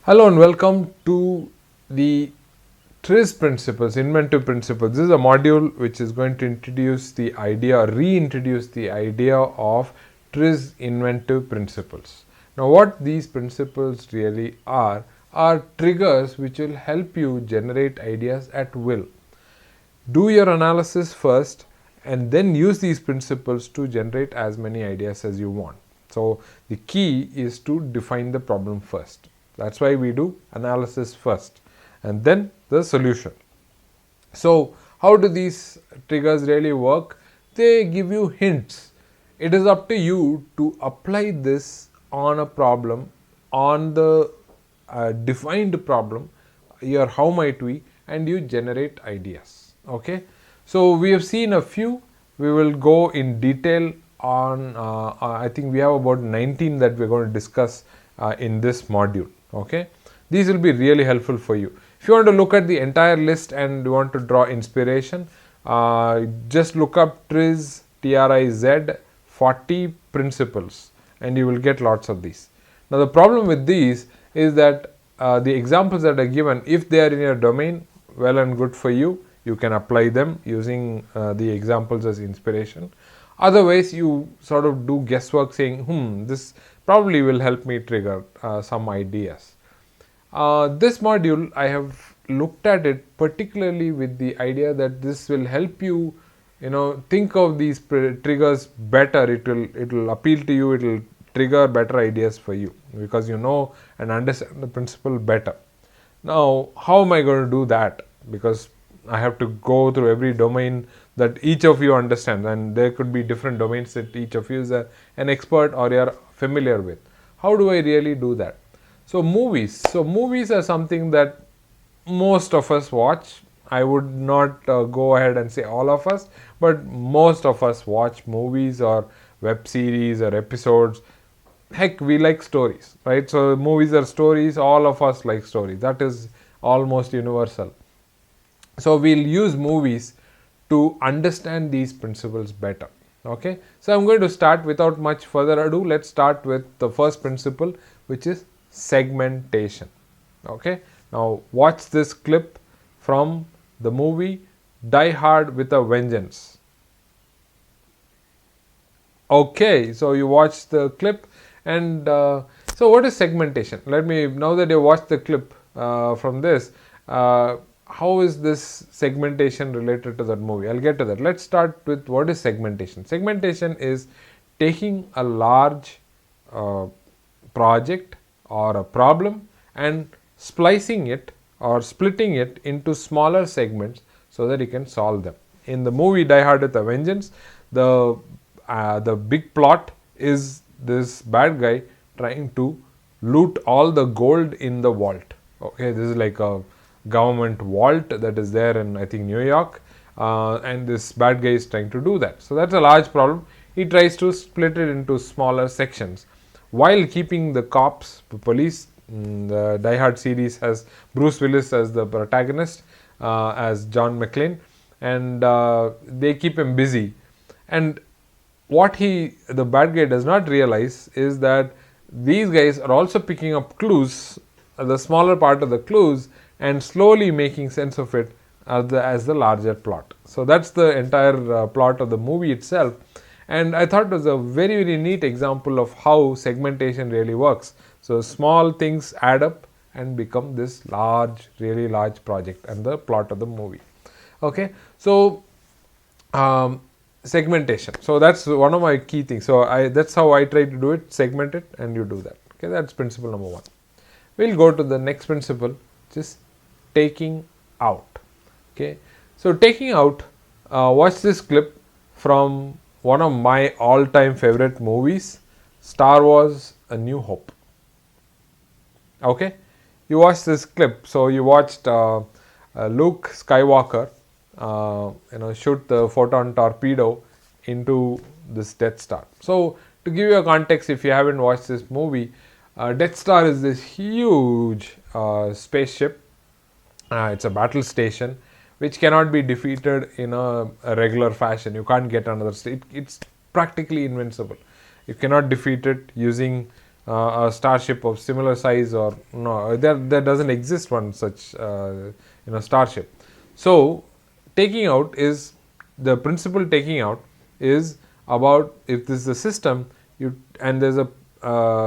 Hello and welcome to the TRIZ principles, inventive principles. This is a module which is going to introduce the idea or reintroduce the idea of TRIZ inventive principles. Now, what these principles really are triggers which will help you generate ideas at will. Do your analysis first and then use these principles to generate as many ideas as you want. So, the key is to define the problem first. That's why we do analysis first and then the solution. So, how do these triggers really work? They give you hints. It is up to you to apply this on a problem, on the defined problem, your how might we, and you generate ideas. Okay, so we have seen a few. We will go in detail on, I think we have about 19 that we're going to discuss in this module. Okay, these will be really helpful for you. If you want to look at the entire list and you want to draw inspiration, just look up TRIZ, TRIZ 40 principles and you will get lots of these. Now the problem with these is that the examples that are given, if they are in your domain, well and good for you. You can apply them using the examples as inspiration. Otherwise, you sort of do guesswork saying, this probably will help me trigger some ideas. This module, I have looked at it particularly with the idea that this will help you, think of these triggers better. It will appeal to you. It will trigger better ideas for you because you know and understand the principle better. Now, how am I going to do that? Because I have to go through every domain that each of you understands, and there could be different domains that each of you is an expert or you are familiar with. How do I really do that? So movies. So movies are something that most of us watch. I would not go ahead and say all of us, but most of us watch movies or web series or episodes. Heck, we like stories, right? So movies are stories. All of us like stories. That is almost universal. So we'll use movies to understand these principles better. Okay, so I'm going to start without much further ado. Let's start with the first principle, which is segmentation. Okay, now watch this clip from the movie Die Hard with a Vengeance. Okay, so you watch the clip, and so what is segmentation? Let me, now that you watched the clip from this, how is this segmentation related to that movie? I'll get to that. Let's start with what is segmentation. Segmentation is taking a large project or a problem and splicing it or splitting it into smaller segments so that you can solve them. In the movie Die Hard with a Vengeance, the big plot is this bad guy trying to loot all the gold in the vault. Okay, this is like a government vault that is there in, I think, New York, and this bad guy is trying to do that. So that's a large problem. He tries to split it into smaller sections while keeping the cops, the police. The Die Hard series has Bruce Willis as the protagonist, as John McClane, and they keep him busy. And what the bad guy does not realize is that these guys are also picking up clues, the smaller part of the clues, and slowly making sense of it as the larger plot. So that's the entire plot of the movie itself. And I thought it was a very, very neat example of how segmentation really works. So small things add up and become this large, really large project and the plot of the movie. Okay, so segmentation. So that's one of my key things. So that's how I try to do it. Segment it and you do that. Okay, that's principle number one. We'll go to the next principle, which is taking out. Okay, so taking out, watch this clip from one of my all-time favorite movies, Star Wars A New Hope. Okay, you watched this clip. So you watched Luke Skywalker shoot the photon torpedo into this Death Star. So to give you a context, if you haven't watched this movie, Death Star is this huge spaceship. It's a battle station which cannot be defeated in a regular fashion. You can't get another state. It's practically invincible. You cannot defeat it using a starship of similar size, or no, there doesn't exist one such starship. So taking out is the principle. Taking out is about, if this is a system, and there's a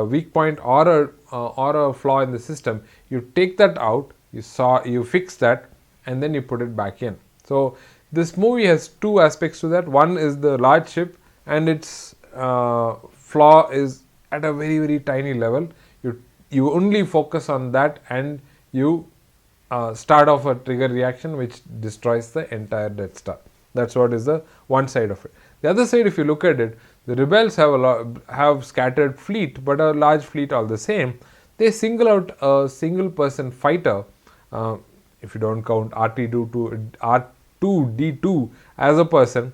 weak point or a flaw in the system, you take that out, you fix that, and then you put it back in. So this movie has two aspects to that. One is the large ship, and its flaw is at a very, very tiny level. You only focus on that, and you start off a trigger reaction which destroys the entire Death Star. That's what is the one side of it. The other side, if you look at it, the rebels have scattered fleet, but a large fleet all the same. They single out a single person fighter, if you don't count R2D2 as a person.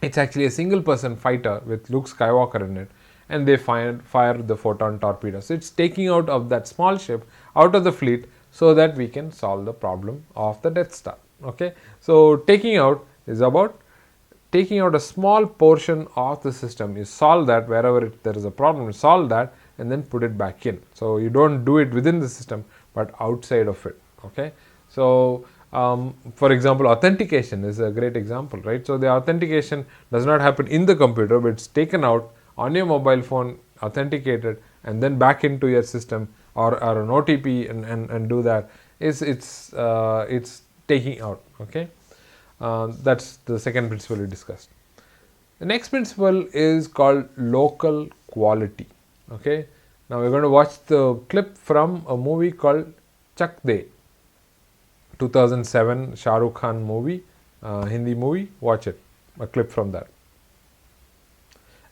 It's actually a single person fighter with Luke Skywalker in it, and they fire the photon torpedo. So it's taking out of that small ship out of the fleet, so that we can solve the problem of the Death Star. Okay, so taking out is about taking out a small portion of the system. You solve that wherever there is a problem, you solve that, and then put it back in. So you don't do it within the system, but outside of it. Okay, so for example, authentication is a great example, right? So the authentication does not happen in the computer, but it's taken out on your mobile phone, authenticated, and then back into your system, or an OTP, and do that. It's taking out. Okay, that's the second principle we discussed. The next principle is called local quality. Okay, now we're going to watch the clip from a movie called Chak De, 2007 Shah Rukh Khan movie, Hindi movie. Watch it, a clip from that.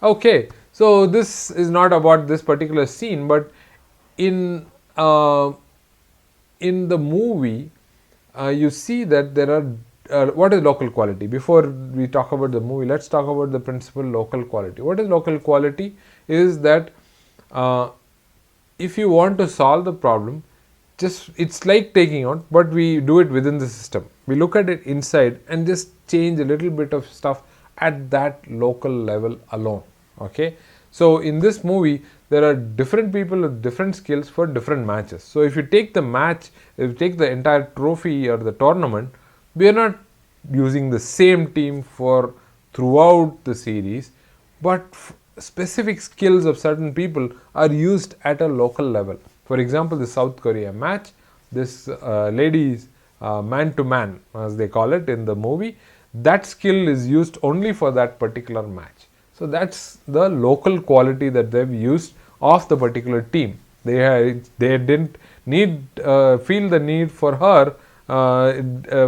Okay, so this is not about this particular scene, but in the movie, you see that there are what is local quality? Before we talk about the movie, let's talk about the principle local quality. What is local quality? Is that if you want to solve the problem, it's like taking out, but we do it within the system. We look at it inside and just change a little bit of stuff at that local level alone. Okay, so in this movie, there are different people with different skills for different matches. So if you take the match, if you take the entire trophy or the tournament, we are not using the same team for throughout the series, but specific skills of certain people are used at a local level. For example, the South Korea match, this ladies man to man, as they call it in the movie, that skill is used only for that particular match. So that's the local quality that they've used of the particular team. They didn't feel the need for her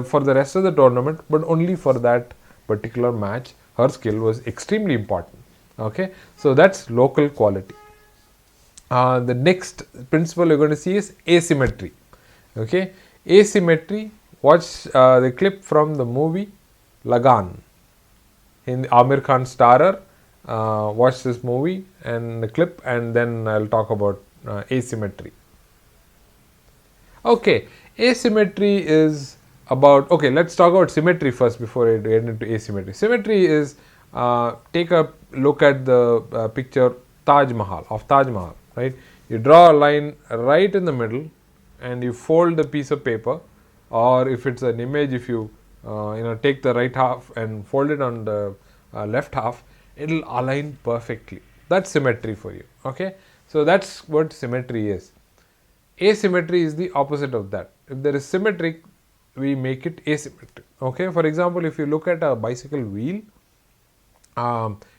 for the rest of the tournament, but only for that particular match, her skill was extremely important. Okay, so that's local quality. The next principle you're going to see is asymmetry. Okay, asymmetry. Watch the clip from the movie Lagan. In Amir Khan starer. Watch this movie and the clip, and then I'll talk about asymmetry. Okay, asymmetry is about, okay, let's talk about symmetry first before I get into asymmetry. Symmetry is, take a look at the picture of Taj Mahal, right? You draw a line right in the middle and you fold the piece of paper, or if it's an image, if you take the right half and fold it on the left half, it'll align perfectly. That's symmetry for you. Okay, so that's what symmetry is. Asymmetry is the opposite of that. If there is symmetric, we make it asymmetric. Okay, for example, if you look at a bicycle wheel,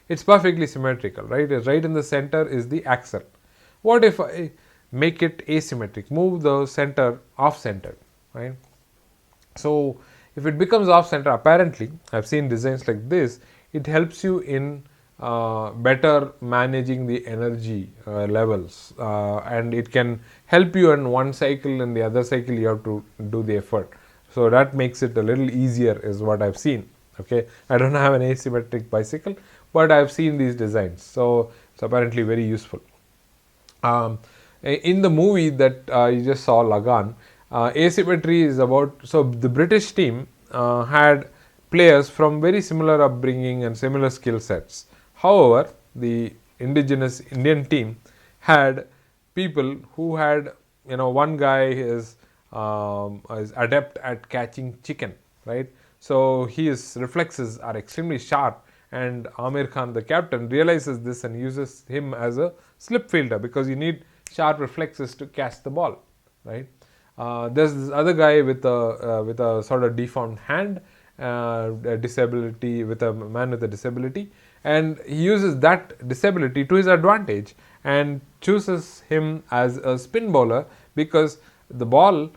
it's perfectly symmetrical, right? Right in the center is the axle. What if I make it asymmetric, move the center off center, right? So if it becomes off center, apparently I've seen designs like this, it helps you in better managing the energy levels, and it can help you in one cycle, and the other cycle you have to do the effort. So that makes it a little easier is what I've seen. Okay, I don't have an asymmetric bicycle, but I've seen these designs, so it's apparently very useful. In the movie that you just saw, Lagan, asymmetry is about, so the British team had players from very similar upbringing and similar skill sets. However, the indigenous Indian team had people who had, one guy is adept at catching chicken, right? So his reflexes are extremely sharp, and Amir Khan, the captain, realizes this and uses him as a slip fielder because you need sharp reflexes to catch the ball, right? There's this other guy with a sort of deformed hand, a disability, with a man with a disability, and he uses that disability to his advantage and chooses him as a spin bowler because the ball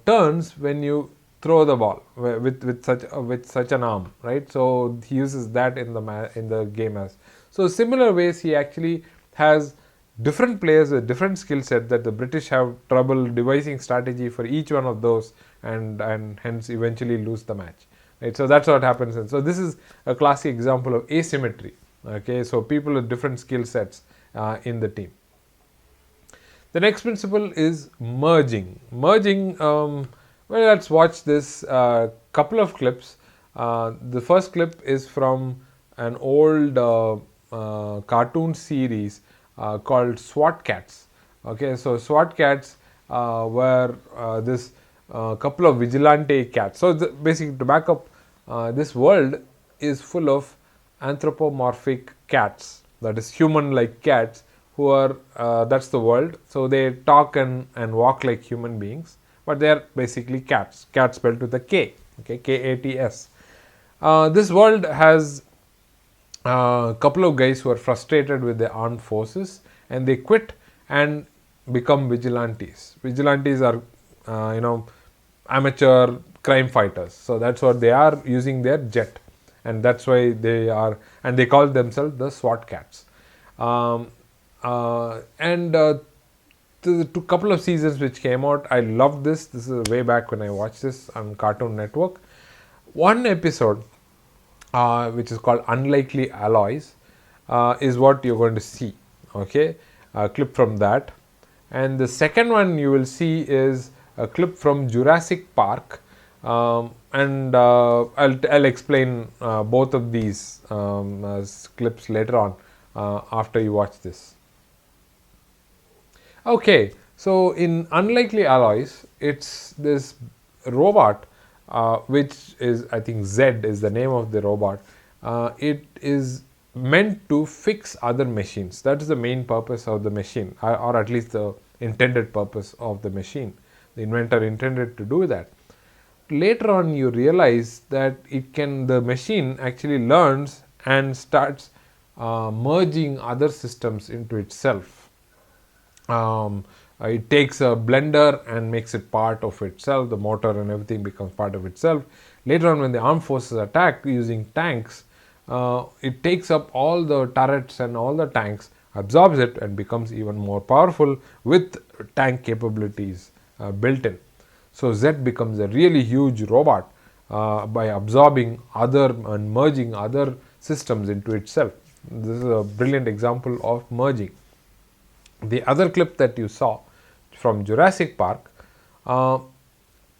turns when you throw the ball with such an arm, right? So he uses that in the game as. So similar ways, he actually has different players with different skill set that the British have trouble devising strategy for each one of those, and hence eventually lose the match, right? So that's what happens. And so this is a classic example of asymmetry. Okay, so people with different skill sets in the team. The next principle is merging. Merging, well, let's watch this couple of clips. The first clip is from an old cartoon series called SWAT Cats. Okay, so SWAT Cats were this couple of vigilante cats. So basically, to back up, this world is full of anthropomorphic cats, that is human-like cats, who are that's the world. So they talk and walk like human beings, but they are basically cats. Cat spelled with a K. Okay, Kats. This world has a couple of guys who are frustrated with the armed forces, and they quit and become vigilantes. Vigilantes are, amateur crime fighters. So that's what they are, using their jet, and that's why they are, and they call themselves the SWAT Cats. And the couple of seasons which came out, I loved this. This is way back when I watched this on Cartoon Network. One episode, which is called Unlikely Alloys, is what you're going to see. Okay, a clip from that. And the second one you will see is a clip from Jurassic Park, and I'll explain both of these clips later on after you watch this. Okay, so in Unlikely Alloys, it's this robot, which is, I think, Z is the name of the robot. It is meant to fix other machines. That is the main purpose of the machine, or at least the intended purpose of the machine. The inventor intended to do that. Later on, you realize that the machine actually learns and starts merging other systems into itself. It takes a blender and makes it part of itself. The motor and everything becomes part of itself. Later on, when the armed forces attack using tanks, it takes up all the turrets and all the tanks, absorbs it, and becomes even more powerful with tank capabilities built in. So Z becomes a really huge robot by absorbing other and merging other systems into itself. This is a brilliant example of merging. The other clip that you saw from Jurassic Park,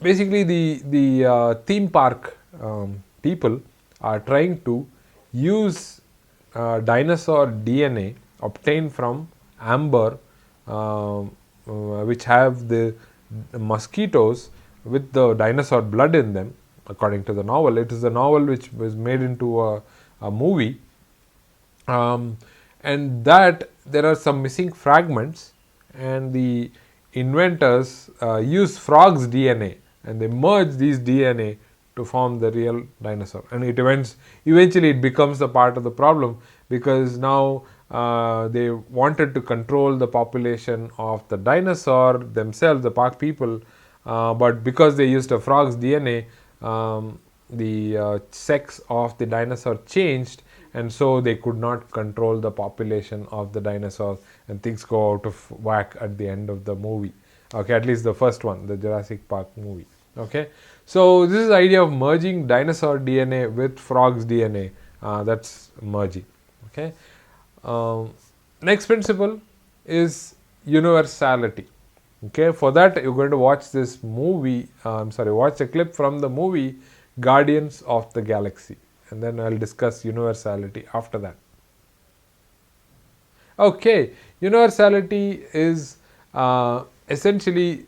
basically the theme park people are trying to use dinosaur DNA obtained from amber, which have the mosquitoes with the dinosaur blood in them, according to the novel. It is a novel which was made into a movie, and that there are some missing fragments, and the inventors use frogs' DNA, and they merge these DNA to form the real dinosaur. And eventually it becomes a part of the problem, because now they wanted to control the population of the dinosaur themselves, the park people, but because they used a frog's DNA, the sex of the dinosaur changed, and so they could not control the population of the dinosaurs, and things go out of whack at the end of the movie. Okay, at least the first one, the Jurassic Park movie. Okay, so this is the idea of merging dinosaur DNA with frog's DNA. That's merging. Okay. Next principle is universality. Okay, for that you're going to watch this movie. Watch a clip from the movie Guardians of the Galaxy, and then I'll discuss universality after that. Okay, Universality is essentially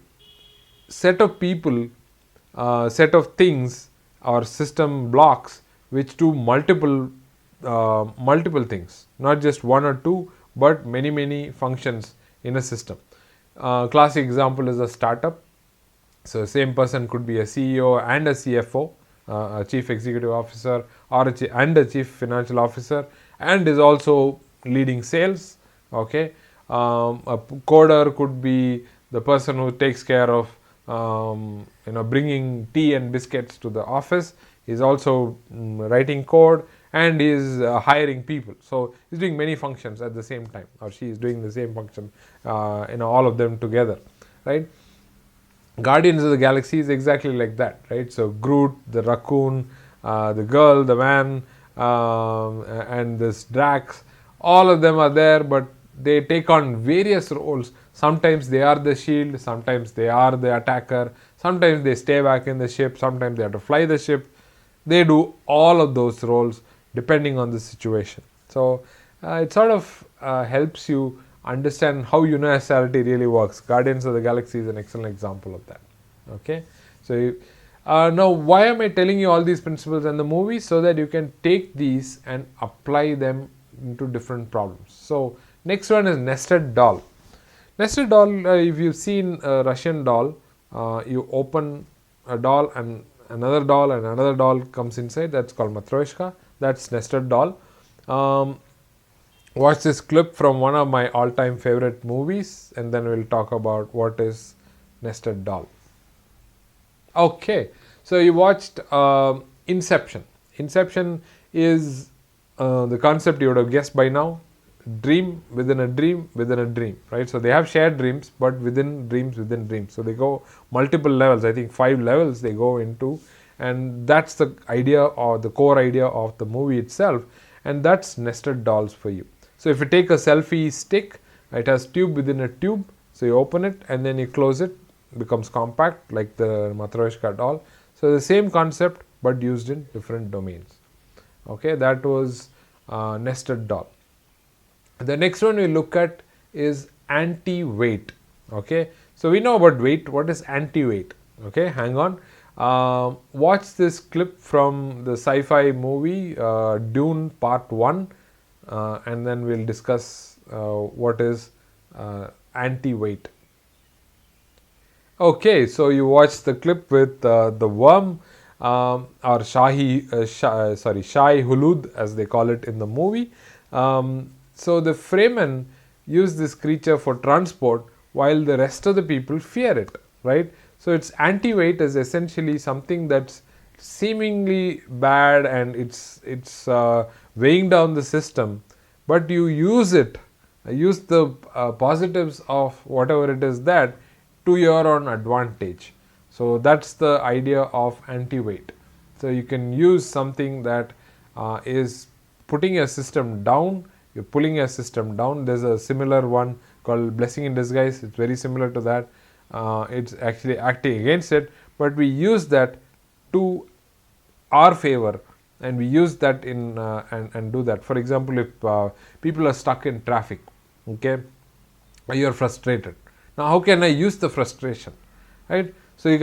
set of people, set of things or system blocks which do multiple things, not just one or two, but many functions in a system. Classic example is a startup. So same person could be a CEO and a CFO, a chief executive officer, or a chief financial officer, and is also leading sales. Okay, a coder could be the person who takes care of bringing tea and biscuits to the office. He's also writing code, and is hiring people. So he's doing many functions at the same time, or she is doing the same function, all of them together, right? Guardians of the Galaxy is exactly like that, right? So Groot, the raccoon, the girl, the man, and this Drax, all of them are there, but they take on various roles. Sometimes they are the shield, sometimes they are the attacker, sometimes they stay back in the ship, sometimes they have to fly the ship. They do all of those roles depending on the situation. So it sort of helps you understand how universality really works. Guardians of the Galaxy is an excellent example of that. Okay, so now why am I telling you all these principles and the movie? So that you can take these and apply them into different problems. So next one is nested doll. Nested doll, if you've seen a Russian doll, you open a doll and another doll comes inside. That's called matryoshka. That's nested doll. Watch this clip from one of my all-time favorite movies, and then we'll talk about what is nested doll. Okay, so you watched Inception. Inception is the concept you would have guessed by now. Dream within a dream within a dream, right? So they have shared dreams, but within dreams within dreams. So they go multiple levels. I think 5 levels they go into, and that's the idea or the core idea of the movie itself. And that's nested dolls for you. So if you take a selfie stick, it has tube within a tube. So you open it and then you close it, becomes compact like the Matryoshka doll. So the same concept but used in different domains. Okay, that was nested doll. The next one we look at is anti-weight. Okay, so we know about weight. What is anti-weight? Okay, hang on. Watch this clip from the sci-fi movie Dune Part 1, and then we'll discuss what is anti-weight. Okay, so you watch the clip with the worm, or Shai Hulud as they call it in the movie. So the Fremen use this creature for transport while the rest of the people fear it, right? So its anti-weight is essentially something that's seemingly bad and it's weighing down the system, but you use the positives of whatever it is that to your own advantage. So that's the idea of anti-weight. So you can use something that is putting a system down. You're pulling a system down. There's a similar one called blessing in disguise. It's very similar to that. It's actually acting against it, but we use that to our favor, and we use that in and do that. For example, if people are stuck in traffic, okay, you're frustrated. Now, how can I use the frustration, right? So you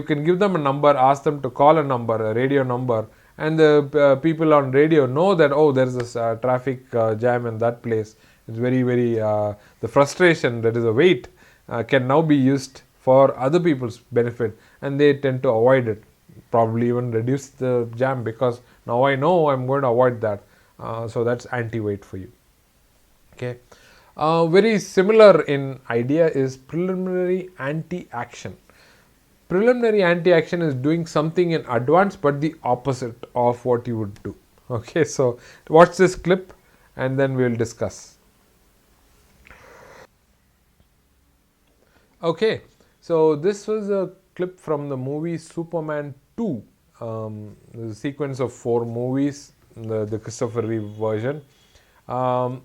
can give them a number, ask them to call a number, a radio number, and the people on radio know that, oh, there's this traffic jam in that place. It's very the frustration, that is a weight, can now be used for other people's benefit, and they tend to avoid it, probably even reduce the jam, because now I know I'm going to avoid that. So that's anti-weight for you. Okay. Very similar in idea is preliminary anti-action. Preliminary anti-action is doing something in advance but the opposite of what you would do. Okay, so watch this clip and then we will discuss. Okay, so this was a clip from the movie Superman 2. The sequence of 4 movies, the Christopher Reeve version. And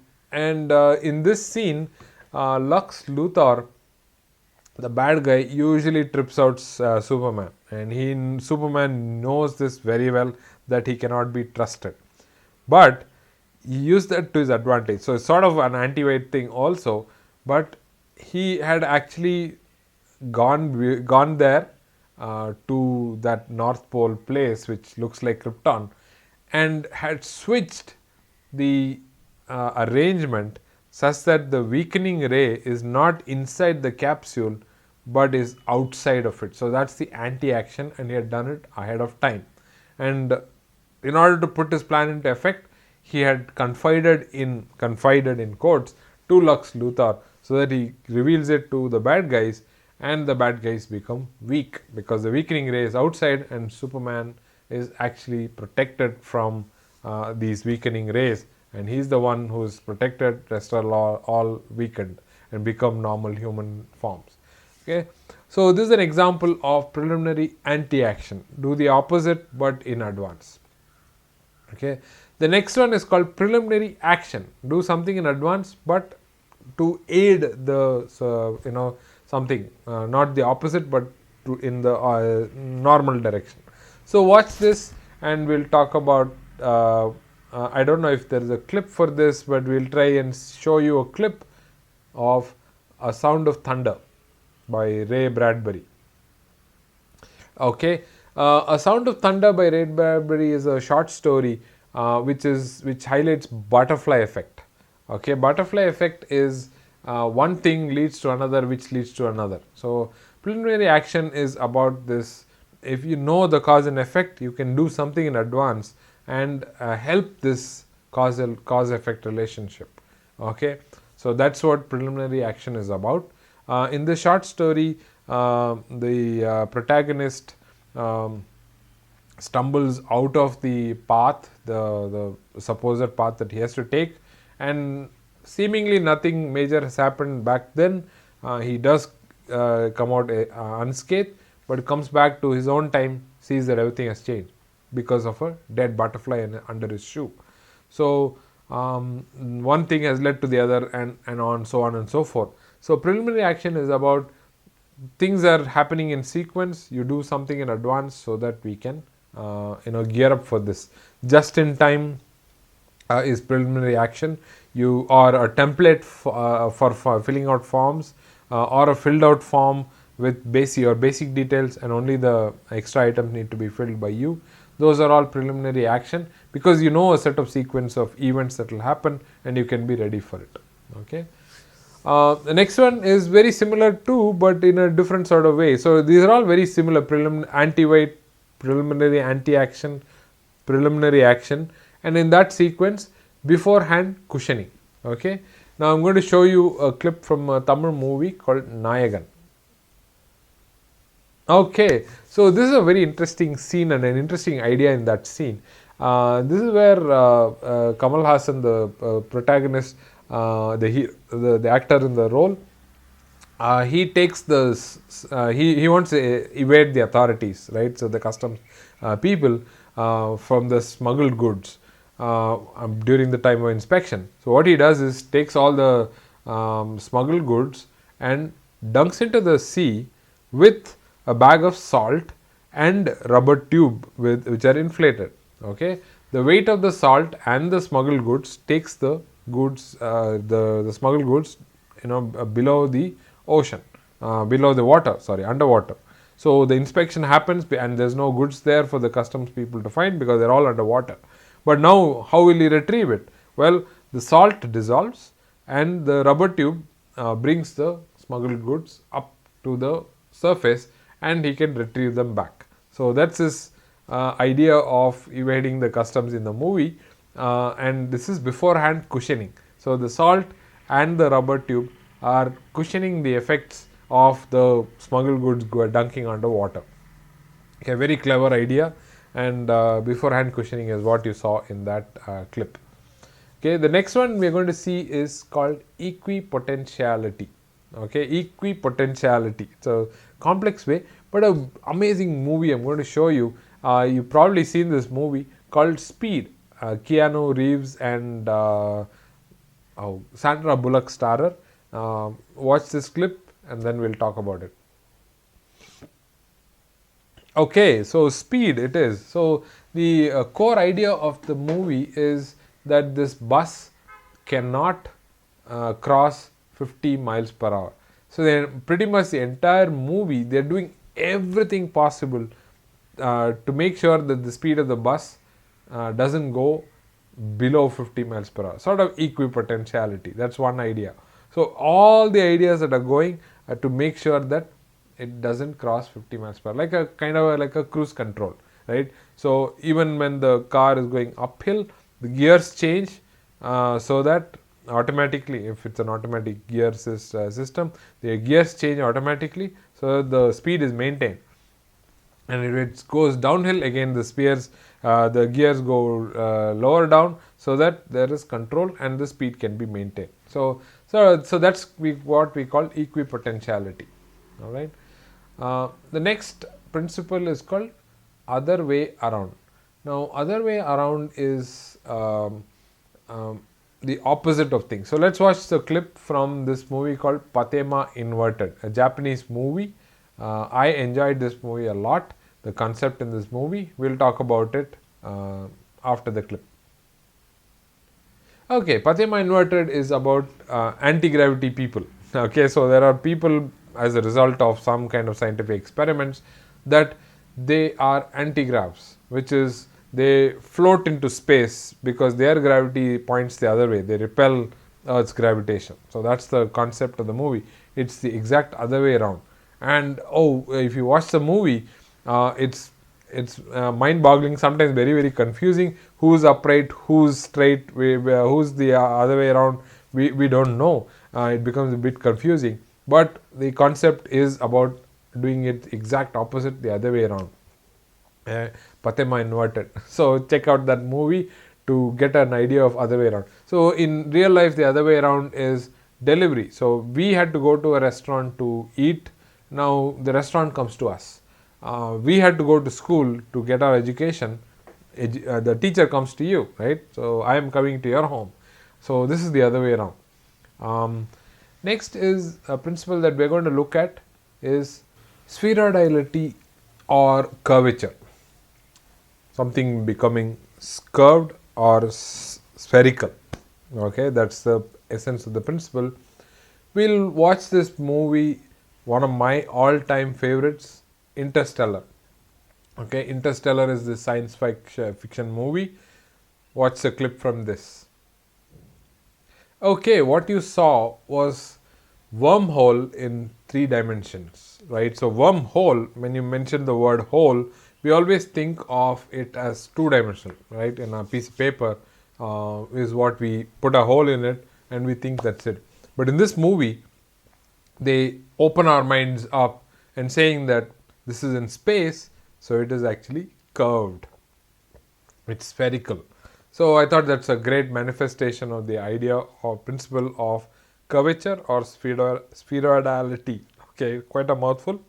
in this scene, Lex Luthor, the bad guy, usually trips out Superman, and Superman knows this very well, that he cannot be trusted. But he used that to his advantage. So it's sort of an anti-weight thing also, but he had actually gone there to that North Pole place, which looks like Krypton, and had switched the arrangement such that the weakening ray is not inside the capsule but is outside of it. So that's the anti-action, and he had done it ahead of time. And in order to put his plan into effect, he had confided in quotes to Lex Luthor, so that he reveals it to the bad guys, and the bad guys become weak because the weakening ray is outside, and Superman is actually protected from these weakening rays, and he's the one who's protected. Rest are all weakened and become normal human forms. Okay, so this is an example of preliminary anti-action. Do the opposite but in advance. Okay, the next one is called preliminary action. Do something in advance but to aid the something, not the opposite but in the normal direction. So watch this and we'll talk about I don't know if there is a clip for this, but we'll try and show you a clip of A Sound of Thunder by Ray Bradbury. Okay, A Sound of Thunder by Ray Bradbury is a short story which highlights butterfly effect. Okay, butterfly effect is one thing leads to another, which leads to another. So preliminary action is about this. If you know the cause and effect, you can do something in advance and help this cause effect relationship. Okay, so that's what preliminary action is about. In the short story, the protagonist stumbles out of the path, the supposed path that he has to take, and seemingly nothing major has happened back then. He does come out unscathed, but comes back to his own time, sees that everything has changed because of a dead butterfly under his shoe. So one thing has led to the other, and on so on and so forth. So preliminary action is about things are happening in sequence. You do something in advance so that we can gear up for this. Just in time is preliminary action. You are a template for filling out forms, or a filled out form with basic details, and only the extra items need to be filled by you. Those are all preliminary action because you know a set of sequence of events that will happen and you can be ready for it. Okay. The next one is very similar too, but in a different sort of way. So these are all very similar: anti-weight, preliminary anti-action, preliminary action, and in that sequence, beforehand cushioning. Okay. Now I'm going to show you a clip from a Tamil movie called Nayagan. Okay, so this is a very interesting scene and an interesting idea in that scene. This is where Kamal Hassan, the protagonist, the actor in the role, he takes he wants to evade the authorities, right? So the customs people from the smuggled goods during the time of inspection. So what he does is takes all the smuggled goods and dunks into the sea with a bag of salt and rubber tube which are inflated. Okay, the weight of the salt and the smuggled goods takes the goods, the smuggled goods, below the ocean, below the water, underwater. So the inspection happens and there's no goods there for the customs people to find because they're all underwater. But now how will he retrieve it? Well, the salt dissolves and the rubber tube brings the smuggled goods up to the surface and he can retrieve them back. So that's his idea of evading the customs in the movie, and this is beforehand cushioning. So the salt and the rubber tube are cushioning the effects of the smuggled goods dunking underwater. Okay, very clever idea, and beforehand cushioning is what you saw in that clip. Okay, the next one we are going to see is called equipotentiality. Okay, equipotentiality. It's a complex way, but an amazing movie I'm going to show you. You've probably seen this movie called Speed. Keanu Reeves and Sandra Bullock starrer. Watch this clip and then we'll talk about it. Okay, so Speed it is. So the core idea of the movie is that this bus cannot cross 50 miles per hour. So then pretty much the entire movie, they're doing everything possible to make sure that the speed of the bus doesn't go below 50 miles per hour. Sort of equipotentiality. That's one idea. So all the ideas that are going to make sure that it doesn't cross 50 miles per hour, like a kind of like a cruise control, right? So even when the car is going uphill, the gears change so that automatically, if it's an automatic gear system, the gears change automatically so that the speed is maintained. And if it goes downhill, again the gears go lower down so that there is control and the speed can be maintained. So that's what we call equipotentiality. All right. The next principle is called other way around. Now, other way around is the opposite of things. So let's watch the clip from this movie called Patema Inverted, a Japanese movie. I enjoyed this movie a lot. The concept in this movie, we'll talk about it after the clip. Okay, Patema Inverted is about anti-gravity people. Okay, so there are people as a result of some kind of scientific experiments that they are anti-gravs, which is they float into space because their gravity points the other way. They repel Earth's gravitation. So that's the concept of the movie. It's the exact other way around. And if you watch the movie, it's mind-boggling, sometimes very confusing. Who's upright, who's straight, who's the other way around, we don't know. It becomes a bit confusing, but the concept is about doing it exact opposite, the other way around. Patema Inverted. So check out that movie to get an idea of other way around. So in real life, the other way around is delivery. So we had to go to a restaurant to eat. Now the restaurant comes to us. We had to go to school to get our education. The teacher comes to you, right? So I am coming to your home. So this is the other way around. Next is a principle that we're going to look at is spheroidality or curvature. Something becoming curved or spherical. Okay, that's the essence of the principle. We'll watch this movie, one of my all-time favorites, Interstellar. Okay, Interstellar is the science fiction movie. Watch the clip from this. Okay, what you saw was wormhole in 3 dimensions, right? So wormhole, when you mention the word hole, we always think of it as 2-dimensional, right? In a piece of paper is what we put a hole in it and we think that's it. But in this movie, they open our minds up and saying that this is in space, so it is actually curved. It's spherical. So I thought that's a great manifestation of the idea or principle of curvature or spheroidality. Okay, quite a mouthful.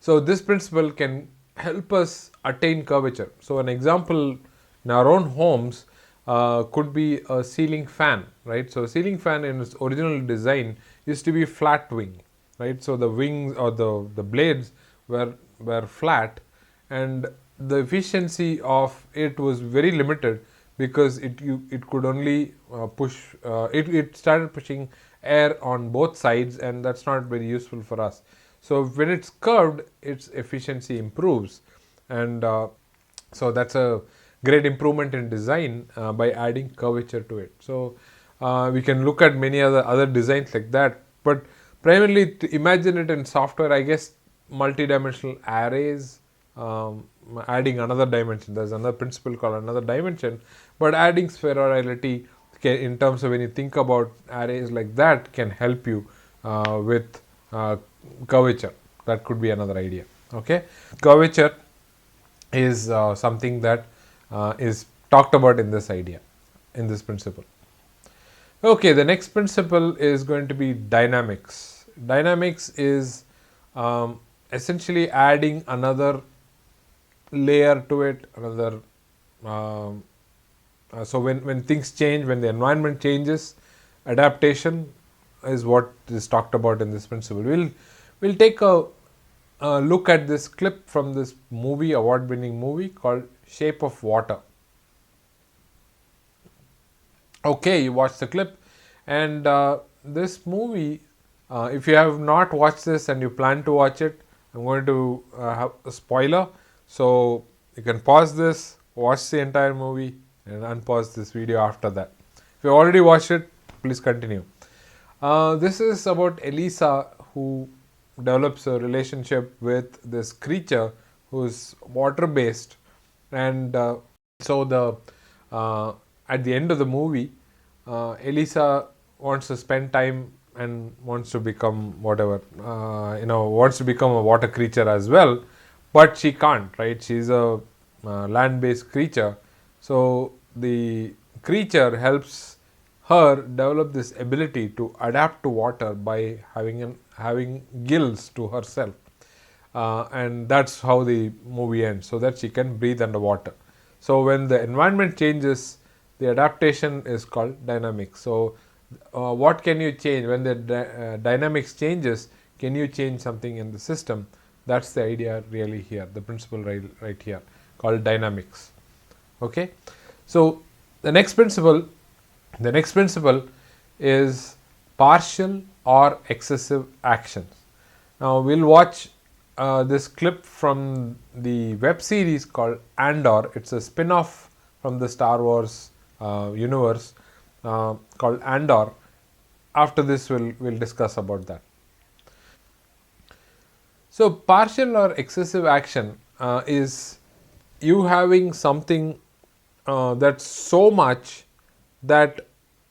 So this principle can help us attain curvature. So an example in our own homes could be a ceiling fan, right? So a ceiling fan in its original design used to be flat wing, right? So the wings or the blades were flat, and the efficiency of it was very limited because it could only push. It started pushing air on both sides, and that's not very useful for us. So when it's curved, its efficiency improves, and so that's a great improvement in design by adding curvature to it. So we can look at many other designs like that, but primarily to imagine it in software, I guess multi-dimensional arrays, adding another dimension. There's another principle called another dimension, but adding spheroidality in terms of when you think about arrays like that can help you with curvature. That could be another idea. Okay, curvature is something that is talked about in this idea, in this principle. Okay, the next principle is going to be dynamics. Dynamics is essentially adding another layer to it, another so when things change, when the environment changes, adaptation is what is talked about in this principle. We'll take a look at this clip from this movie, award-winning movie called Shape of Water. Okay, you watch the clip, and this movie, if you have not watched this and you plan to watch it, I'm going to have a spoiler. So you can pause this, watch the entire movie, and unpause this video after that. If you already watched it, please continue. This is about Elisa, who develops a relationship with this creature who's water based, and so the uh, at the end of the movie, Elisa wants to spend time and wants to become whatever, wants to become a water creature as well, but she can't, right? She's a land based creature. So the creature helps her develop this ability to adapt to water by having gills to herself, and that's how the movie ends, so that she can breathe underwater. So when the environment changes, the adaptation is called dynamics. So what can you change when the dynamics changes? Can you change something in the system? That's the idea really here, the principle right here, called dynamics. Okay, so the next principle the next principle is partial or excessive actions. Now we'll watch this clip from the web series called Andor. It's a spin-off from the Star Wars universe called Andor. After this, we'll discuss about that. So partial or excessive action is you having something that's so much that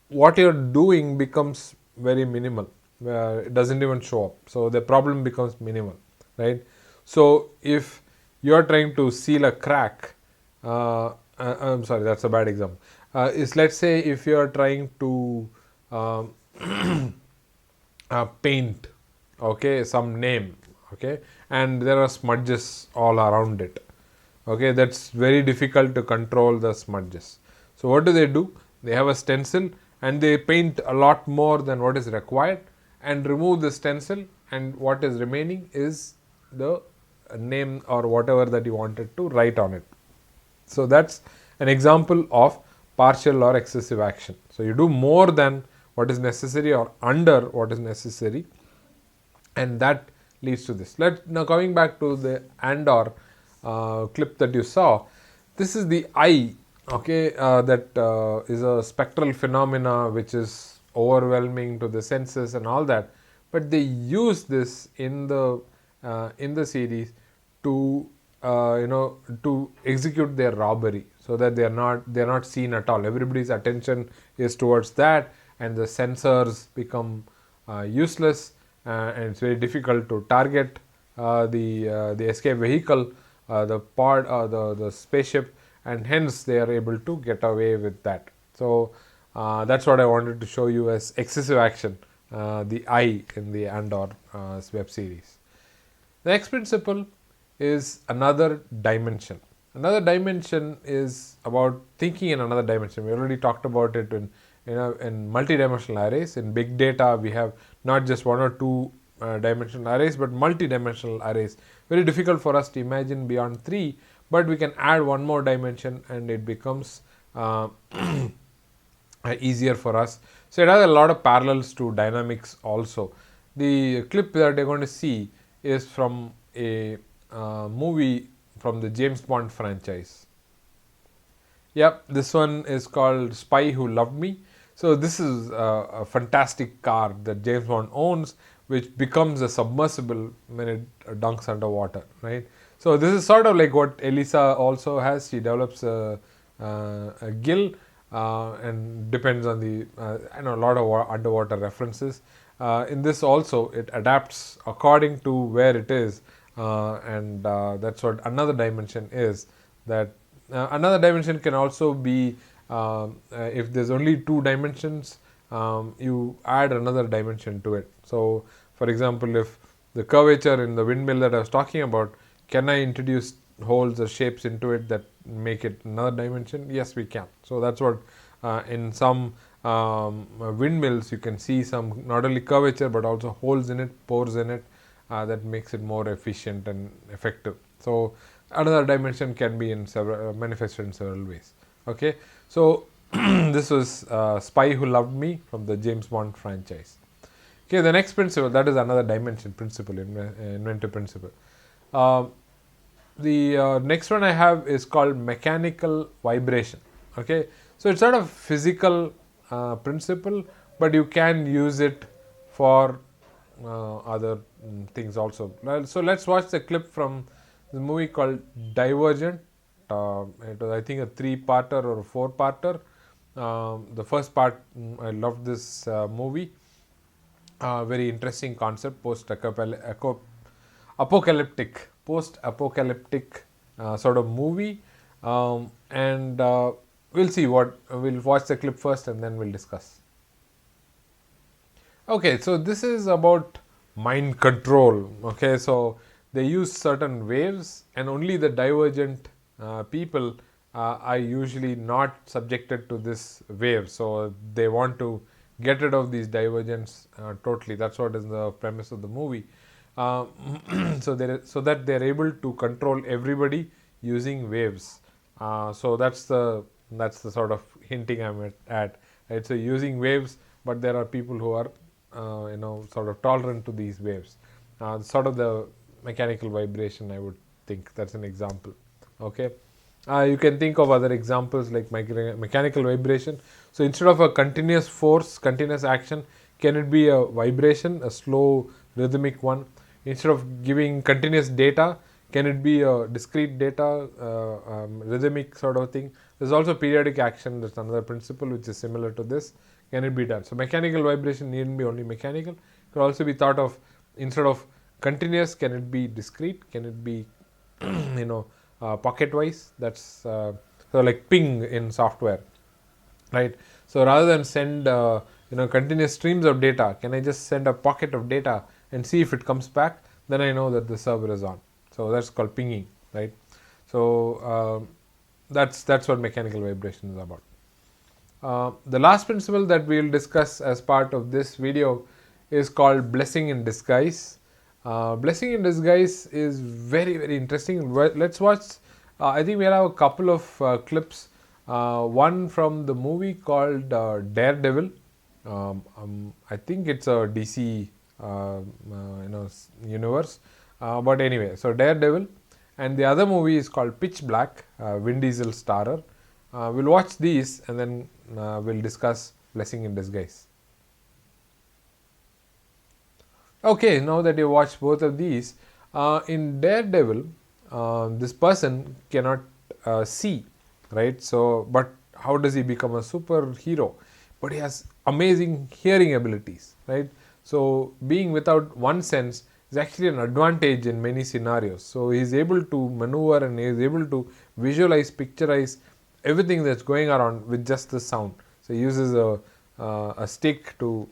what you're doing becomes very minimal. It doesn't even show up. So the problem becomes minimal, right? So if you're trying to seal a crack, I'm sorry, that's a bad example. Is let's say if you're trying to um, paint, okay, some name, okay, and there are smudges all around it, okay, that's very difficult to control the smudges. So what do? They have a stencil and they paint a lot more than what is required and remove the stencil, and what is remaining is the name or whatever that you wanted to write on it. So that's an example of partial or excessive action. So you do more than what is necessary or under what is necessary, and that leads to this. Now coming back to the Andor clip that you saw, this is the eye. Okay, that is a spectral phenomena which is overwhelming to the senses and all that, but they use this in the series to to execute their robbery, so that they're not seen at all. Everybody's attention is towards that, and the sensors become useless, and it's very difficult to target the escape vehicle, the spaceship, and hence they are able to get away with that. So that's what I wanted to show you as excessive action, the eye in the Andor web series. The next principle is another dimension. Another dimension is about thinking in another dimension. We already talked about it in multi-dimensional arrays. In big data, we have not just one or two dimensional arrays, but multi-dimensional arrays. Very difficult for us to imagine beyond three, but we can add one more dimension and it becomes easier for us. So it has a lot of parallels to dynamics also. The clip that you're going to see is from a movie from the James Bond franchise. Yep, this one is called Spy Who Loved Me. So this is a fantastic car that James Bond owns, which becomes a submersible when it dunks underwater, right? So this is sort of like what Elisa also has. She develops a gill, and depends on the a lot of underwater references. In this also, it adapts according to where it is, and that's what another dimension is. That another dimension can also be if there's only two dimensions, you add another dimension to it. So for example, if the curvature in the windmill that I was talking about, can I introduce holes or shapes into it that make it another dimension? Yes, we can. So that's what in some windmills you can see some not only curvature but also holes in it, pores in it, that makes it more efficient and effective. So another dimension can be in several manifested in several ways. Okay, so This was Spy Who Loved Me from the James Bond franchise. Okay, the next principle, that is another dimension principle, inventive principle. Uh, the next one I have is called mechanical vibration. Okay, so it's not a physical principle, but you can use it for other things also. Well, so let's watch the clip from the movie called Divergent. It was, I think, a 3-parter or a 4-parter. The first part, I loved this movie. Very interesting concept, post-apocalyptic sort of movie. And we'll see what, we'll watch the clip first and then we'll discuss. Okay, so this is about mind control. Okay, so they use certain waves, and only the divergent people are usually not subjected to this wave. So they want to get rid of these divergence totally. That's what is the premise of the movie. Uh, so that they're able to control everybody using waves. So that's the sort of hinting I'm at. Right? So using waves, but there are people who are sort of tolerant to these waves. Sort of the mechanical vibration, I would think that's an example. Okay, you can think of other examples like mechanical vibration. So instead of a continuous force, continuous action, can it be a vibration, a slow rhythmic one? Instead of giving continuous data, can it be a discrete data, rhythmic sort of thing? There's also periodic action. That's another principle which is similar to this. Can it be done? So mechanical vibration needn't be only mechanical. It could also be thought of, instead of continuous, can it be discrete? Can it be pocket wise? That's so like ping in software, right? So rather than send continuous streams of data, can I just send a pocket of data and see if it comes back? Then I know that the server is on. So that's called pinging, right? So that's what mechanical vibration is about. The last principle that we will discuss as part of this video is called blessing in disguise. Blessing in disguise is very, very interesting. Let's watch. I think we'll have a couple of clips. One from the movie called Daredevil. I think it's a DC universe. But anyway, so Daredevil. And the other movie is called Pitch Black, Vin Diesel starrer. We'll watch these and then we'll discuss blessing in disguise. Okay, now that you watched both of these, in Daredevil, this person cannot see, right? So, but how does he become a superhero? But he has amazing hearing abilities, right? So, being without one sense is actually an advantage in many scenarios. So, he is able to maneuver and he is able to visualize, picturize everything that's going around with just the sound. So, he uses a stick to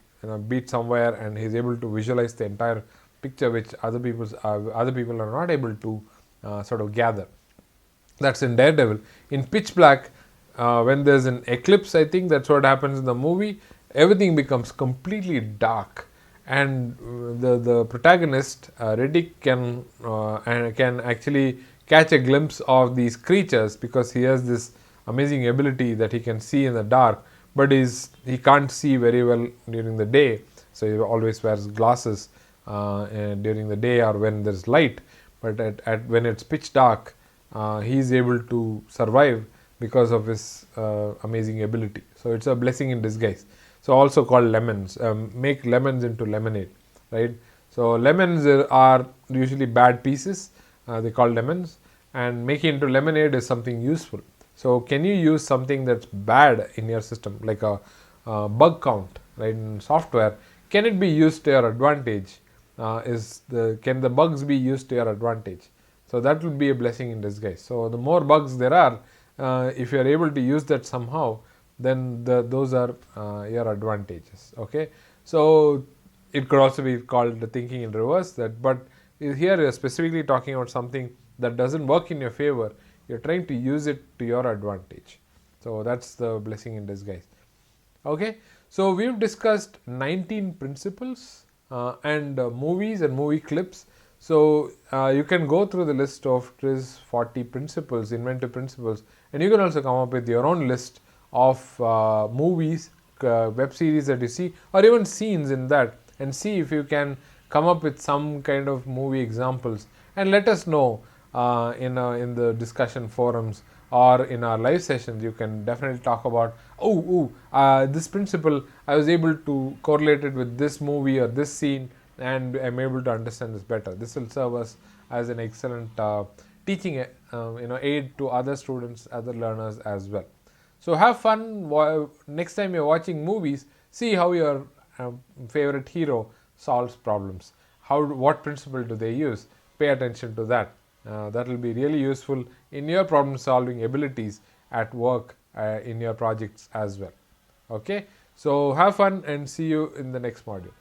beat somewhere, and he's able to visualize the entire picture, which other people are not able to sort of gather. That's in Daredevil. In Pitch Black, when there's an eclipse, I think that's what happens in the movie. Everything becomes completely dark, and the protagonist Riddick can actually catch a glimpse of these creatures because he has this amazing ability that he can see in the dark. But he can't see very well during the day, so he always wears glasses during the day or when there's light. But when it's pitch dark, he's able to survive because of his amazing ability. So it's a blessing in disguise. So also called lemons. Make lemons into lemonade, right? So lemons are usually bad pieces. They call lemons, and making into lemonade is something useful. So can you use something that's bad in your system, like a bug count, right, in software? Can it be used to your advantage? Can the bugs be used to your advantage? So that would be a blessing in disguise. So the more bugs there are, if you are able to use that somehow, then those are your advantages. Okay, so it could also be called the thinking in reverse. But here we are specifically talking about something that doesn't work in your favor. You're trying to use it to your advantage. So that's the blessing in disguise. Okay, so we've discussed 19 principles and movies and movie clips. So you can go through the list of TRIZ 40 principles, inventive principles, and you can also come up with your own list of movies, web series that you see, or even scenes in that, and see if you can come up with some kind of movie examples, and let us know in the discussion forums or in our live sessions. You can definitely talk about, this principle I was able to correlate it with this movie or this scene, and I'm able to understand this better. This will serve us as an excellent teaching aid to other students, other learners as well. So have fun. Next time you're watching movies, see how your favorite hero solves problems. What principle do they use? Pay attention to that. That will be really useful in your problem solving abilities at work, in your projects as well. Okay, so have fun and see you in the next module.